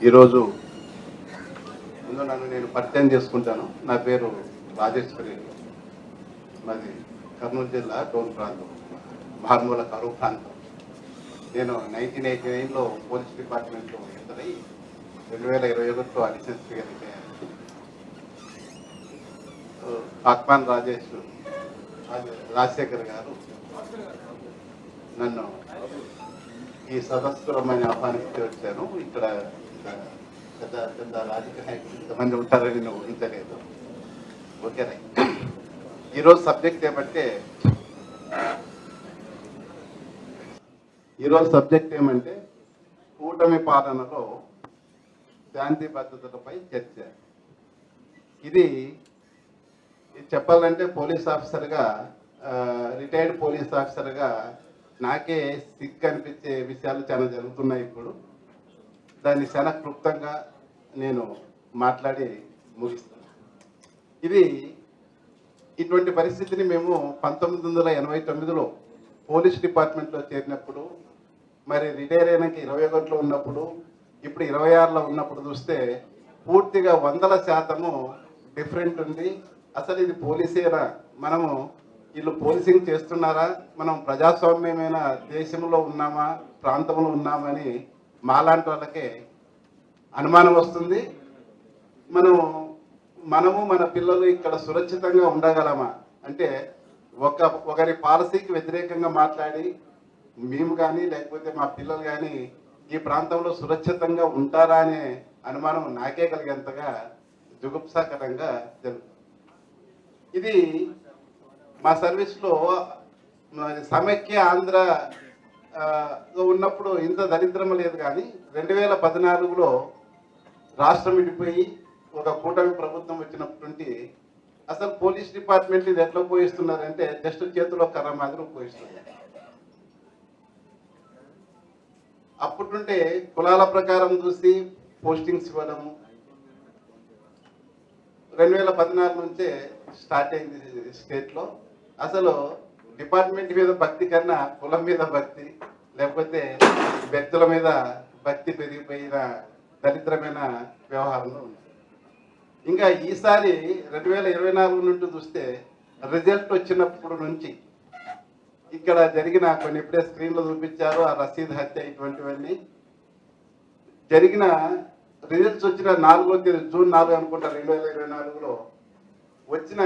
ఈరోజు ముందు నేను పరిచయం చేసుకుంటాను. నా పేరు రాజేశ్వరి. మాది కర్నూలు జిల్లా డోన్ ప్రాంతం, మార్మూల కరువు ప్రాంతం. నేను 1989లో పోలీస్ డిపార్ట్మెంట్లో ఎంటర్ అయ్యి 2021లో అడిషనల్ స్పీకర్ అయ్యాను. అక్మాన్ రాజశేఖర్ గారు నన్ను ఈ సదస్సులో ఆహ్వానిస్తూ వచ్చాను. ఇక్కడ పెద్ద పెద్ద రాజకీయ నాయకులు ఇంతమంది ఉంటారని నేను ఊహించలేదు. Okay right. ఈరోజు సబ్జెక్ట్ ఏమంటే కూటమి పాలనలో శాంతి భద్రతలపై చర్చ. ఇది చెప్పాలంటే పోలీస్ ఆఫీసర్గా, రిటైర్డ్ పోలీస్ ఆఫీసర్గా నాకే సిగ్గు అనిపించే విషయాలు చాలా జరుగుతున్నాయి ఇప్పుడు. దాన్ని చాలా క్లుప్తంగా నేను మాట్లాడి ముగిస్తాను. ఇటువంటి పరిస్థితిని మేము 1989లో పోలీస్ డిపార్ట్మెంట్లో చేరినప్పుడు, మరి రిటైర్ అయినాక 21లో ఉన్నప్పుడు, ఇప్పుడు 26లో ఉన్నప్పుడు చూస్తే పూర్తిగా 100% డిఫరెంట్ ఉంది. అసలు ఇది పోలీసేనా, మనము వీళ్ళు పోలీసింగ్ చేస్తున్నారా, మనం ప్రజాస్వామ్యమైన దేశంలో ఉన్నామా, ప్రాంతంలో ఉన్నామని మాలాంటి వాళ్ళకే అనుమానం వస్తుంది. మనము మన పిల్లలు ఇక్కడ సురక్షితంగా ఉండగలమా అంటే ఒకరి పాలసీకి వ్యతిరేకంగా మాట్లాడి మేము కానీ లేకపోతే మా పిల్లలు కానీ ఈ ప్రాంతంలో సురక్షితంగా ఉంటారా అనే అనుమానం నాకే కలిగేంతగా జుగుప్సాకరంగా జరుగుతుంది. ఇది మా సర్వీస్లో సమైక్య ఆంధ్ర ఉన్నప్పుడు ఇంత దరిద్రం లేదు. కానీ 2014లో రాష్ట్రం విడిపోయి ఒక కూటమి ప్రభుత్వం వచ్చినప్పటి అసలు పోలీస్ డిపార్ట్మెంట్ ఇది ఎట్లా ఉపయోగిస్తున్నారంటే జస్ట్ చేతిలో కర్ర మాదిరి ఉపయోగిస్తున్నారు. అప్పటి కులాల ప్రకారం చూసి పోస్టింగ్స్ ఇవ్వడము 2014 నుంచే స్టార్ట్ అయింది స్టేట్లో. అసలు డిపార్ట్మెంట్ మీద భక్తి కన్నా కులం మీద భక్తి, లేకపోతే వ్యక్తుల మీద భక్తి పెరిగిపోయిన దరిద్రమైన వ్యవహారంలో ఉంది. ఇంకా ఈసారి 2024 నుండి చూస్తే రిజల్ట్ వచ్చినప్పుడు నుంచి ఇక్కడ జరిగిన కొన్ని ఇప్పుడే స్క్రీన్లో చూపించారు, ఆ రసీద్ హత్య ఇటువంటివన్నీ జరిగిన రిజల్ట్స్ వచ్చిన 4వ తేదీ జూన్ 4 అనుకుంటా 2024లో వచ్చిన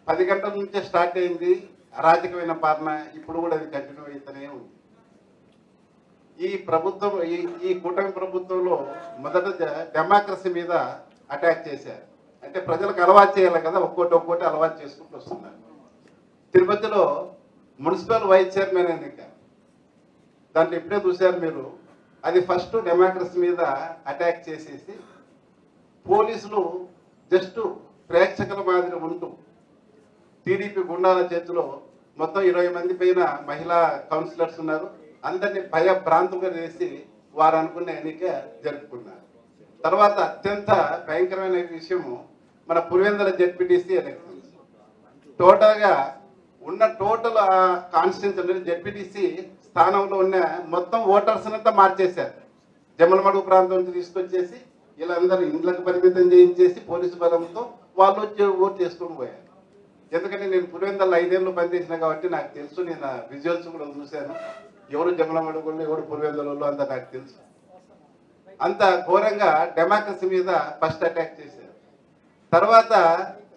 10 గంటల నుంచే స్టార్ట్ అయింది అరాచకమైన పాలన. ఇప్పుడు కూడా అది కంటిన్యూ అవుతూనే ఉంది. ఈ ప్రభుత్వం, ఈ కూటమి ప్రభుత్వంలో మొదట డెమోక్రసీ మీద అటాక్ చేశారు. అంటే ప్రజలకు అలవాటు చేయాలి కదా, ఒక్కోటి అలవాటు చేసుకుంటూ వస్తున్నారు. తిరుపతిలో మున్సిపల్ వైస్ చైర్మన్ ఎన్నిక, దాంట్లో ఇప్పుడే చూశారు మీరు. అది ఫస్ట్ డెమోక్రసీ మీద అటాక్ చేసేసి పోలీసులు జస్ట్ ప్రేక్షకుల మాదిరి ఉంటూ టీడీపీ గుండాల చేతిలో మొత్తం 20 మంది పైన మహిళా కౌన్సిలర్స్ ఉన్నారు. అందరినీ భయభ్రాంతులుగా చేసి వారు అనుకున్న ఎన్నిక జరుపుకున్నారు. తర్వాత అత్యంత భయంకరమైన విషయము మన పులివెందుల జెడ్పీటీసీ ఎలక్షన్స్. టోటల్గా ఉన్న టోటల్ కాన్స్టిట్యూన్సీ జెడ్పీటీసీ స్థానంలో ఉన్న మొత్తం ఓటర్స్ అంతా మార్చేశారు. జమ్మలమడుగు ప్రాంతం నుంచి తీసుకొచ్చేసి వీళ్ళందరూ ఇండ్లకు పరిమితం చేయించేసి పోలీసు బలంతో వాళ్ళు వచ్చి ఓటు చేసుకొని పోయారు. ఎందుకంటే నేను పులివెందుల 5 ఏళ్ళు పనిచేసిన కాబట్టి నాకు తెలుసు. నేను విజువల్స్ కూడా చూశాను. ఎవరు జమ్మలమడుగులు, ఎవరు పులివెందులలో అంతా నాకు తెలుసు. అంత ఘోరంగా డెమోక్రసీ మీద ఫస్ట్ అటాక్ చేశారు. తర్వాత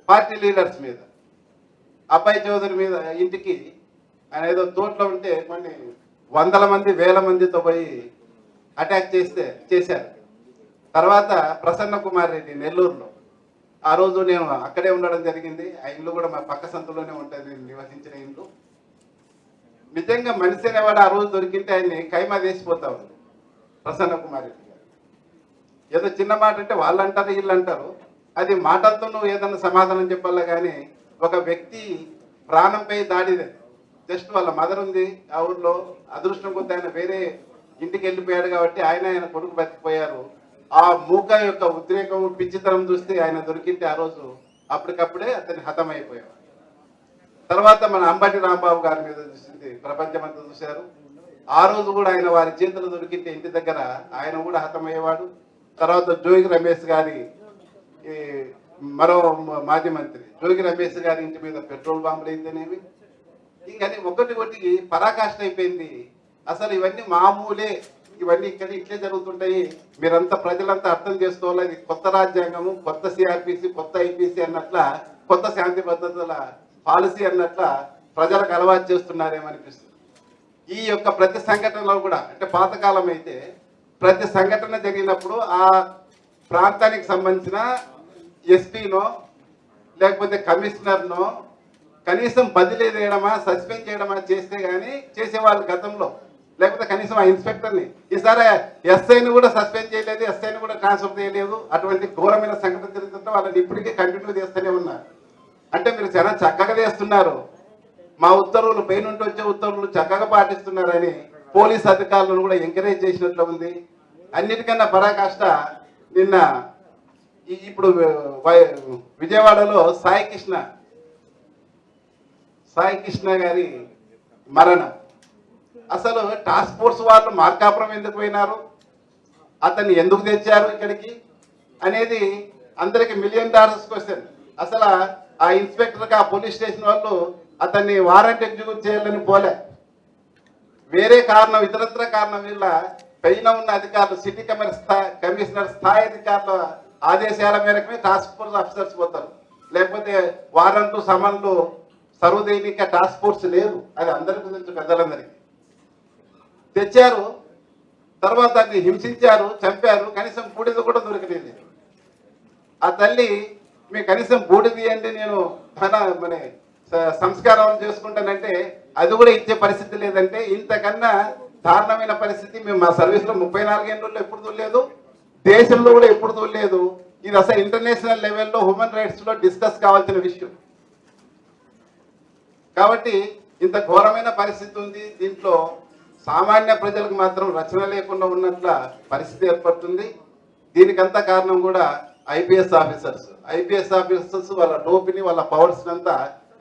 పార్టీ లీడర్స్ మీద, అబ్బాయి చౌదరి మీద ఇంటికి ఆయన ఏదో తోటలో ఉంటే కొన్ని 100 మంది 1000 మందితో పోయి అటాక్ చేశారు. తర్వాత ప్రసన్న కుమార్ రెడ్డి నెల్లూరులో, ఆ రోజు నేను అక్కడే ఉండడం జరిగింది. ఆ ఇల్లు కూడా మా పక్క సంతలోనే ఉంటుంది, నేను నివసించిన ఇల్లు. నిజంగా మనిషి అనేవాడు ఆ రోజు దొరికింటే ఆయన్ని కైమా వేసిపోతా ఉంది ప్రసన్న కుమార్ రెడ్డి గారు. ఏదో చిన్న మాట అంటే వాళ్ళు అంటారు, వీళ్ళు అంటారు. అది మాటలతో నువ్వు ఏదన్నా సమాధానం చెప్పాలా కానీ ఒక వ్యక్తి ప్రాణంపై దాడి, జస్ట్ వాళ్ళ మదర్ ఉంది ఆ ఊర్లో, అదృష్టం కొద్ది ఆయన వేరే ఇంటికి వెళ్ళిపోయాడు కాబట్టి ఆయన కొడుకు బతికిపోయారు. ఆ మూక యొక్క ఉద్రేకం, పిచ్చితనం చూస్తే ఆయన దొరికింటే ఆ రోజు అప్పటికప్పుడే అతన్ని హతమైపోయాడు. తర్వాత మన అంబటి రాంబాబు గారి మీద చూసింది ప్రపంచమంతా చూశారు. ఆ రోజు కూడా ఆయన వారి చేతులు దొరికితే ఇంటి దగ్గర ఆయన కూడా హతమయ్యేవాడు. తర్వాత జోగి రమేష్ గారి ఈ మరో మాజీ మంత్రి జోగి రమేష్ గారి ఇంటి మీద పెట్రోల్ బాంబులు అయితేనేవి ఇంకని ఒకటి పరాకాష్ట అయిపోయింది. అసలు ఇవన్నీ మామూలే, ఇవన్నీ ఇక్కడ ఇట్లే జరుగుతుంటాయి. మీరంతా ప్రజలంతా అర్థం చేసుకోవాలి. ఇది కొత్త రాజ్యాంగము, కొత్త సిఆర్పిసి, కొత్త ఐపీసీ అన్నట్ల, కొత్త శాంతి భద్రతల పాలసీ అన్నట్ల ప్రజలకు అలవాటు చేస్తున్నారేమనిపిస్తుంది. ఈ యొక్క ప్రతి సంఘటనలో కూడా అంటే పాతకాలం అయితే ప్రతి సంఘటన జరిగినప్పుడు ఆ ప్రాంతానికి సంబంధించిన ఎస్పీనో లేకపోతే కమిషనర్నో కనీసం బదిలీ చేయడమా, సస్పెండ్ చేయడమా చేస్తే కానీ చేసేవాళ్ళు గతంలో, లేకపోతే కనీసం ఆ ఇన్స్పెక్టర్ని. ఈసారి ఎస్ఐని కూడా సస్పెండ్ చేయలేదు, ఎస్ఐని కూడా ట్రాన్స్ఫర్ చేయలేదు. అటువంటి ఘోరమైన సంఘటన జరుగుతుంటే వాళ్ళని ఇప్పటికీ కంటిన్యూ చేస్తూనే ఉన్నారు. అంటే మీరు చాలా చక్కగా చేస్తున్నారు, మా ఉత్తర్వులు పైనుండి వచ్చే ఉత్తర్వులు చక్కగా పాటిస్తున్నారని పోలీస్ అధికారులను కూడా ఎంకరేజ్ చేసినట్లు ఉంది. అన్నిటికన్నా పరాకాష్ట నిన్న ఇప్పుడు విజయవాడలో సాయి కృష్ణ గారి మరణం. అసలు టాస్క్ ఫోర్స్ వాళ్ళు మార్కాపురం ఎందుకు పోయినారు, అతన్ని ఎందుకు తెచ్చారు ఇక్కడికి అనేది అందరికి $1 మిలియన్ క్వశ్చన్. అసలు ఆ ఇన్స్పెక్టర్కి ఆ పోలీస్ స్టేషన్ వాళ్ళు అతన్ని వారెంట్ ఎగ్జిక్యూట్ చేయాలని పోలే, వేరే కారణం, ఇతరత్ర కారణం వీళ్ళ పైన ఉన్న అధికారులు, సిటీ కమిషనర్ స్థాయి అధికారుల ఆదేశాల మేరకే టాస్క్ ఫోర్స్ ఆఫీసర్స్ పోతారు. లేకపోతే వారెంట్లు సమన్లు సర్వదైనిక టాస్క్ ఫోర్స్ లేదు, అది అందరికీ తెలుసు, పెద్దలందరికీ. తెచ్చారు, తర్వాత అది హింసించారు, చంపారు, కనీసం బూడిద కూడా దొరకలేదు. ఆ తల్లి మీకు కనీసం బూడిద ఇవ్వండి, నేను మన సంస్కారం చేసుకుంటానంటే అది కూడా ఇచ్చే పరిస్థితి లేదంటే ఇంతకన్నా దారుణమైన పరిస్థితి మేము మా సర్వీస్లో 34 ఏళ్ళలో ఎప్పుడు చూడలేదు, దేశంలో కూడా ఎప్పుడు చూడలేదు. ఇది అసలు ఇంటర్నేషనల్ లెవెల్లో హ్యూమన్ రైట్స్లో డిస్కస్ కావాల్సిన విషయం. కాబట్టి ఇంత ఘోరమైన పరిస్థితి ఉంది. దీంట్లో సామాన్య ప్రజలకు మాత్రం రచన లేకుండా ఉన్నట్ల పరిస్థితి ఏర్పడుతుంది. దీనికంతా కారణం కూడా ఐపీఎస్ ఆఫీసర్స్ వాళ్ళ టోపీని, వాళ్ళ పవర్స్ అంతా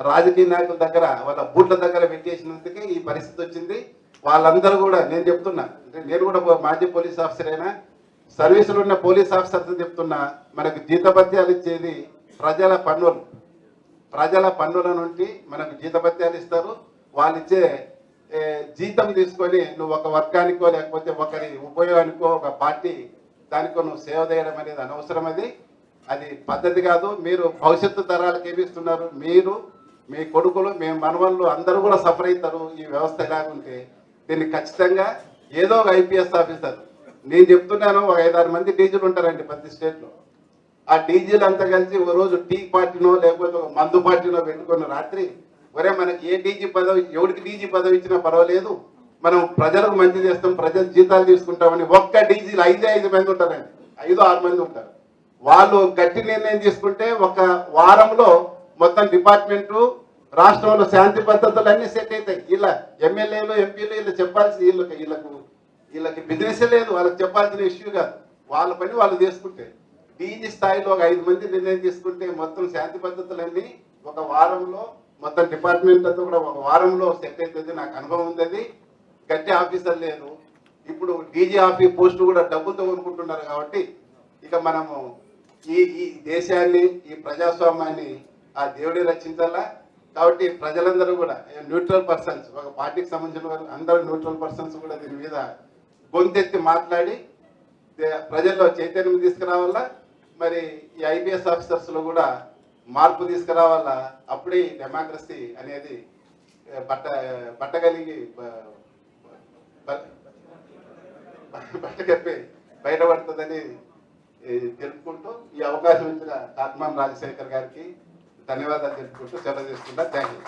రాజకీయ నాయకుల దగ్గర, వాళ్ళ బూట్ల దగ్గర పెట్టేసినందుకే ఈ పరిస్థితి వచ్చింది. వాళ్ళందరూ కూడా నేను చెప్తున్నా, నేను కూడా మాజీ పోలీస్ ఆఫీసర్ అయినా, సర్వీసులో ఉన్న పోలీస్ ఆఫీసర్స్ చెప్తున్నా, మనకు జీతభత్యాలు ఇచ్చేది ప్రజల పన్నుల నుండి మనకు జీతభత్యాలు ఇస్తారు. వాళ్ళు ఇచ్చే జీతం తీసుకొని నువ్వు ఒక వర్గానికో లేకపోతే ఒకరి ఉపయోగానికో, ఒక పార్టీ దానికో నువ్వు సేవ చేయడం అనేది అనవసరం. అది పద్ధతి కాదు. మీరు భవిష్యత్తు తరాలకు ఏమిస్తున్నారు? మీరు, మీ కొడుకులు, మీ మనవళ్ళు అందరూ కూడా సఫర్ అవుతారు ఈ వ్యవస్థ ఎలాగుంటే. దీన్ని ఖచ్చితంగా ఏదో ఒక ఐపీఎస్ ఆఫీసర్, నేను చెప్తున్నాను, ఒక 5-6 మంది డీజీలు ఉంటారండి ప్రతి స్టేట్లో. ఆ డీజీలు అంతా కలిసి ఓ రోజు టీ పార్టీనో లేకపోతే ఒక మందు పార్టీనో పెట్టుకున్న రాత్రి, ఒరే మనకి ఏ డీజీ పదవి, ఎవరికి డీజీ పదవి ఇచ్చినా పర్వాలేదు, మనం ప్రజలకు మంచి చేస్తాం, ప్రజల జీతాలు తీసుకుంటామని ఒక్క డీజీలు 5 మంది ఉంటారండి, 5-6 మంది ఉంటారు. వాళ్ళు గట్టి నిర్ణయం తీసుకుంటే ఒక వారంలో మొత్తం డిపార్ట్మెంటు, రాష్ట్రంలో శాంతి భద్రతలు అన్ని సెట్ అవుతాయి. ఇలా ఎమ్మెల్యేలు, ఎంపీలు వీళ్ళు చెప్పాల్సి, వీళ్ళకి బిజినెస్ లేదు, వాళ్ళకి చెప్పాల్సిన ఇష్యూ కాదు. వాళ్ళ పని వాళ్ళు చేసుకుంటే, డీజీ స్థాయిలో ఒక 5 మంది నిర్ణయం తీసుకుంటే మొత్తం శాంతి భద్రతలన్నీ ఒక వారంలో, మొత్తం డిపార్ట్మెంట్ అంతా కూడా ఒక వారంలో సెట్ అవుతుంది. నాకు అనుభవం ఉంది. గట్టి ఆఫీసర్ లేదు. ఇప్పుడు డీజీ ఆఫీస్ పోస్టు కూడా డబ్బులతో కొనుక్కుంటున్నారు. కాబట్టి ఇక మనము ఈ దేశాన్ని, ఈ ప్రజాస్వామ్యాన్ని ఆ దేవుడే రక్షించాలా. కాబట్టి ప్రజలందరూ కూడా న్యూట్రల్ పర్సన్స్, ఒక పార్టీకి సంబంధించిన వారు అందరూ న్యూట్రల్ పర్సన్స్ కూడా దీని మీద గొంతెత్తి మాట్లాడి ప్రజల్లో చైతన్యం తీసుకురావాలా. మరి ఈ ఐపీఎస్ ఆఫీసర్స్లో కూడా మార్పు తీసుకురావాలా. అప్పుడే డెమోక్రసీ అనేది బట్టగప్పి బయటపడుతుందని తెలుపుకుంటూ ఈ అవకాశం ఇచ్చిన కాట్మాన్ రాజశేఖర్ గారికి ధన్యవాదాలు తెలుపుకుంటూ సెలవు తీసుకుంటా. Thank you.